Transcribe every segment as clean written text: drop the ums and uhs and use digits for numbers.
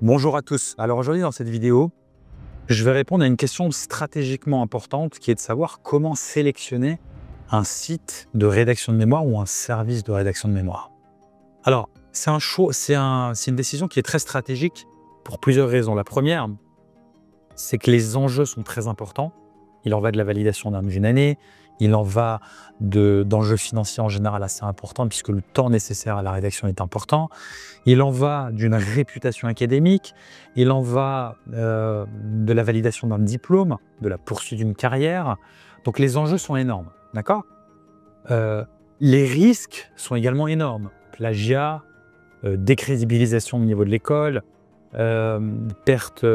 Bonjour à tous. Alors aujourd'hui dans cette vidéo, je vais répondre à une question stratégiquement importante qui est de savoir comment sélectionner un site de rédaction de mémoire ou un service de rédaction de mémoire. Alors c'est un choix, c'est une décision qui est très stratégique pour plusieurs raisons. La première, c'est que les enjeux sont très importants. Il en va de la validation d'une année, il en va d'enjeux financiers en général assez importants puisque le temps nécessaire à la rédaction est important. Il en va d'une réputation académique, il en va de la validation d'un diplôme, de la poursuite d'une carrière. Donc les enjeux sont énormes, d'accord? Les risques sont également énormes. Plagiat, décrédibilisation au niveau de l'école, perte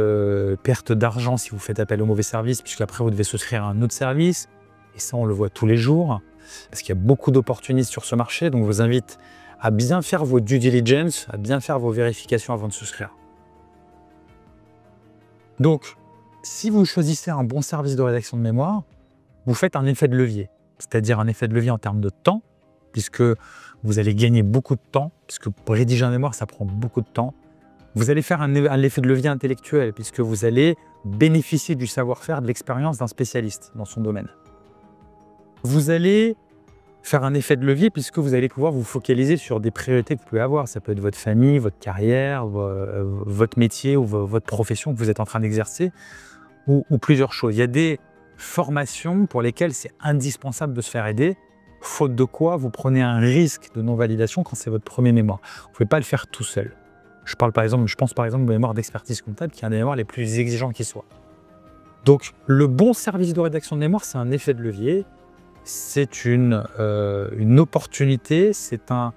d'argent si vous faites appel au mauvais service, puisqu'après vous devez souscrire à un autre service. Et ça, on le voit tous les jours, parce qu'il y a beaucoup d'opportunistes sur ce marché. Donc, je vous invite à bien faire vos due diligence, à bien faire vos vérifications avant de souscrire. Donc, si vous choisissez un bon service de rédaction de mémoire, vous faites un effet de levier, c'est-à-dire un effet de levier en termes de temps, puisque vous allez gagner beaucoup de temps, puisque pour rédiger un mémoire, ça prend beaucoup de temps. Vous allez faire un effet de levier intellectuel, puisque vous allez bénéficier du savoir-faire, de l'expérience d'un spécialiste dans son domaine. Vous allez faire un effet de levier, puisque vous allez pouvoir vous focaliser sur des priorités que vous pouvez avoir. Ça peut être votre famille, votre carrière, votre métier ou votre profession que vous êtes en train d'exercer, ou plusieurs choses. Il y a des formations pour lesquelles c'est indispensable de se faire aider, faute de quoi vous prenez un risque de non-validation quand c'est votre premier mémoire. Vous ne pouvez pas le faire tout seul. Je pense par exemple au mémoire d'expertise comptable, qui est un des mémoires les plus exigeants qui soit. Donc, le bon service de rédaction de mémoire, c'est un effet de levier, c'est une opportunité, c'est un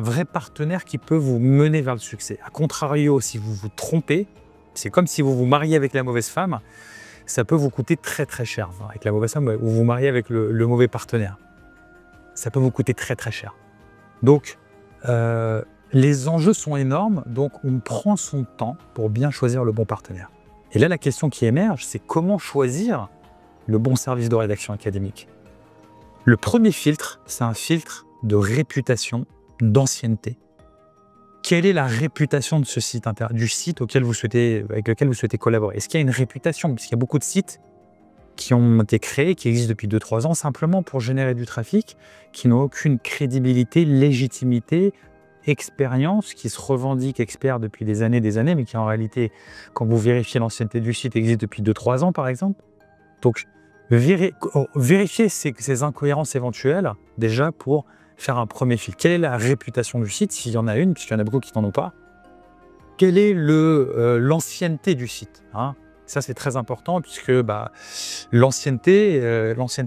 vrai partenaire qui peut vous mener vers le succès. A contrario, si vous vous trompez, c'est comme si vous vous mariez avec la mauvaise femme, ça peut vous coûter très très cher. Enfin, avec la mauvaise femme, ou vous mariez avec le mauvais partenaire. Ça peut vous coûter très très cher. Donc, les enjeux sont énormes, donc on prend son temps pour bien choisir le bon partenaire. Et là, la question qui émerge, c'est comment choisir le bon service de rédaction académique. Le premier filtre, c'est un filtre de réputation, d'ancienneté. Quelle est la réputation de ce site, du site avec lequel vous souhaitez collaborer? Est-ce qu'il y a une réputation? Puisqu'il y a beaucoup de sites qui ont été créés, qui existent depuis 2-3 ans, simplement pour générer du trafic, qui n'ont aucune crédibilité, légitimité, expérience, qui se revendiquent experts depuis des années, mais qui en réalité, quand vous vérifiez l'ancienneté du site, existe depuis 2-3 ans par exemple. Donc, vérifier ces incohérences éventuelles, déjà pour faire un premier filtre. Quelle est la réputation du site, s'il y en a une, puisqu'il y en a beaucoup qui n'en ont pas? Quelle est l'ancienneté du site, hein? Ça, c'est très important, puisque l'ancienneté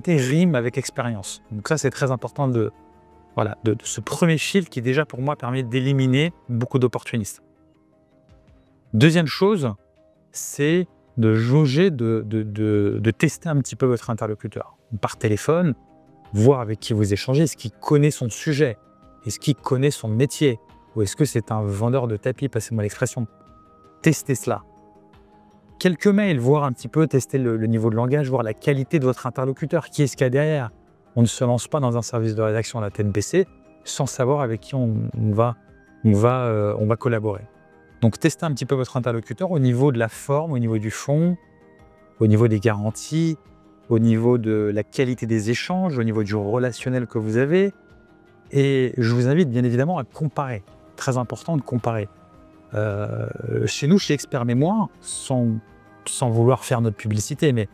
rime avec expérience. Donc ça, c'est très important de ce premier filtre qui, déjà, pour moi, permet d'éliminer beaucoup d'opportunistes. Deuxième chose, c'est de jauger, de tester un petit peu votre interlocuteur. Par téléphone, voir avec qui vous échangez, est-ce qu'il connaît son sujet, est-ce qu'il connaît son métier, ou est-ce que c'est un vendeur de tapis, passez-moi l'expression. Testez cela. Quelques mails, voir un petit peu, tester le niveau de langage, voir la qualité de votre interlocuteur, qui est-ce qu'il y a derrière. On ne se lance pas dans un service de rédaction à la tête baissée sans savoir avec qui on va collaborer. Donc, testez un petit peu votre interlocuteur au niveau de la forme, au niveau du fond, au niveau des garanties, au niveau de la qualité des échanges, au niveau du relationnel que vous avez. Et je vous invite bien évidemment à comparer. Très important de comparer. Chez nous, chez Expert Mémoire, sans vouloir faire notre publicité, mais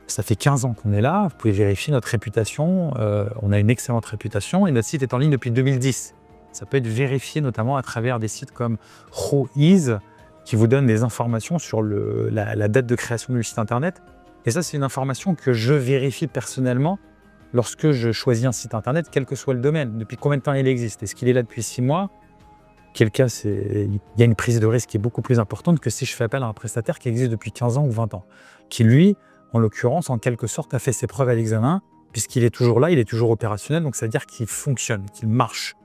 ça fait 15 ans qu'on est là, vous pouvez vérifier notre réputation, on a une excellente réputation et notre site est en ligne depuis 2010. Ça peut être vérifié notamment à travers des sites comme Whois qui vous donnent des informations sur la date de création du site internet. Et ça, c'est une information que je vérifie personnellement lorsque je choisis un site internet, quel que soit le domaine. Depuis combien de temps il existe? Est-ce qu'il est là depuis 6 mois? Quel cas, il y a une prise de risque qui est beaucoup plus importante que si je fais appel à un prestataire qui existe depuis 15 ans ou 20 ans, qui lui, en l'occurrence, en quelque sorte, a fait ses preuves à l'examen, puisqu'il est toujours là, il est toujours opérationnel, donc ça veut dire qu'il fonctionne, qu'il marche.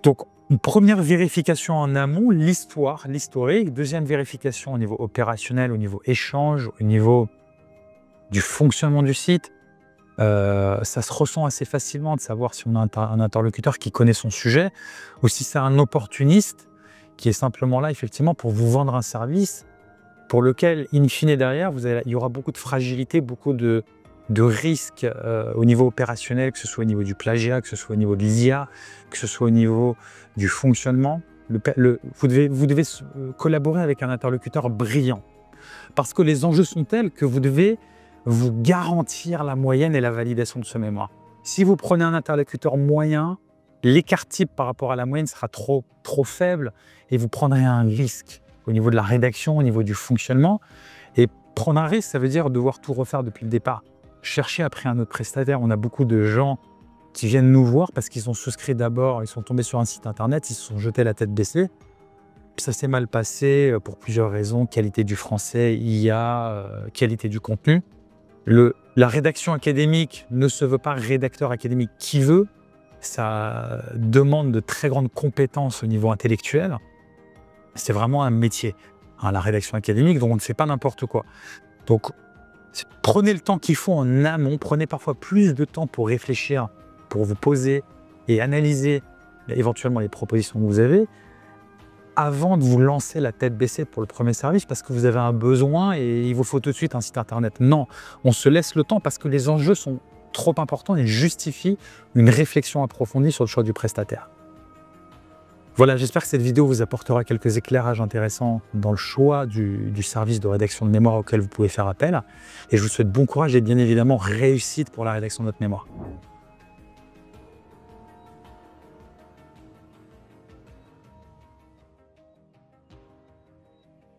Donc, une première vérification en amont, l'historique. Deuxième vérification au niveau opérationnel, au niveau échange, au niveau du fonctionnement du site. Ça se ressent assez facilement de savoir si on a un interlocuteur qui connaît son sujet ou si c'est un opportuniste qui est simplement là, effectivement, pour vous vendre un service pour lequel, in fine, derrière, il y aura beaucoup de fragilité, beaucoup de risques au niveau opérationnel, que ce soit au niveau du plagiat, que ce soit au niveau de l'IA, que ce soit au niveau du fonctionnement. Vous devez collaborer avec un interlocuteur brillant. Parce que les enjeux sont tels que vous devez vous garantir la moyenne et la validation de ce mémoire. Si vous prenez un interlocuteur moyen, l'écart type par rapport à la moyenne sera trop faible et vous prendrez un risque au niveau de la rédaction, au niveau du fonctionnement. Et prendre un risque, ça veut dire devoir tout refaire depuis le départ. Chercher après un autre prestataire. On a beaucoup de gens qui viennent nous voir parce qu'ils sont souscrits d'abord, ils sont tombés sur un site internet, ils se sont jetés la tête baissée. Ça s'est mal passé pour plusieurs raisons, qualité du français, IA, qualité du contenu. La rédaction académique ne se veut pas rédacteur académique qui veut. Ça demande de très grandes compétences au niveau intellectuel. C'est vraiment un métier, hein, la rédaction académique, donc on ne fait pas n'importe quoi. Donc, prenez le temps qu'il faut en amont, prenez parfois plus de temps pour réfléchir, pour vous poser et analyser éventuellement les propositions que vous avez, avant de vous lancer la tête baissée pour le premier service parce que vous avez un besoin et il vous faut tout de suite un site internet. Non, on se laisse le temps parce que les enjeux sont trop importants et justifient une réflexion approfondie sur le choix du prestataire. Voilà, j'espère que cette vidéo vous apportera quelques éclairages intéressants dans le choix du service de rédaction de mémoire auquel vous pouvez faire appel. Et je vous souhaite bon courage et bien évidemment réussite pour la rédaction de votre mémoire.